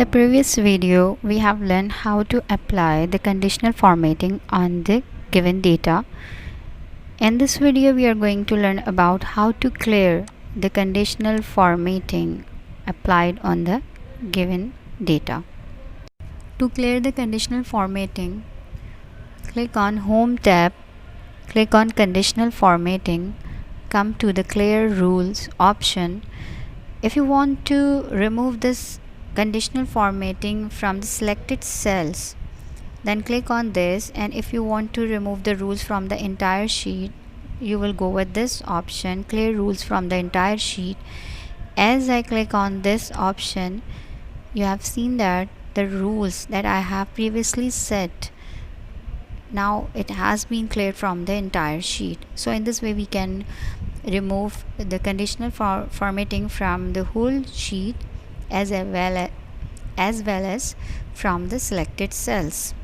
the previous video, we have learned how to apply the conditional formatting on the given data. In this video, we are going to learn about how to clear the conditional formatting applied on the given data. To clear the conditional formatting, click on Home tab, click on Conditional Formatting, come to the Clear Rules option. If you want to remove this conditional formatting from the selected cells, then click on this, and if you want to remove the rules from the entire sheet, you will go with this option, Clear Rules from the entire sheet. As I click on this option, you have seen that the rules that I have previously set, now it has been cleared from the entire sheet. So in this way we can remove the conditional formatting from the whole sheet as well as from the selected cells.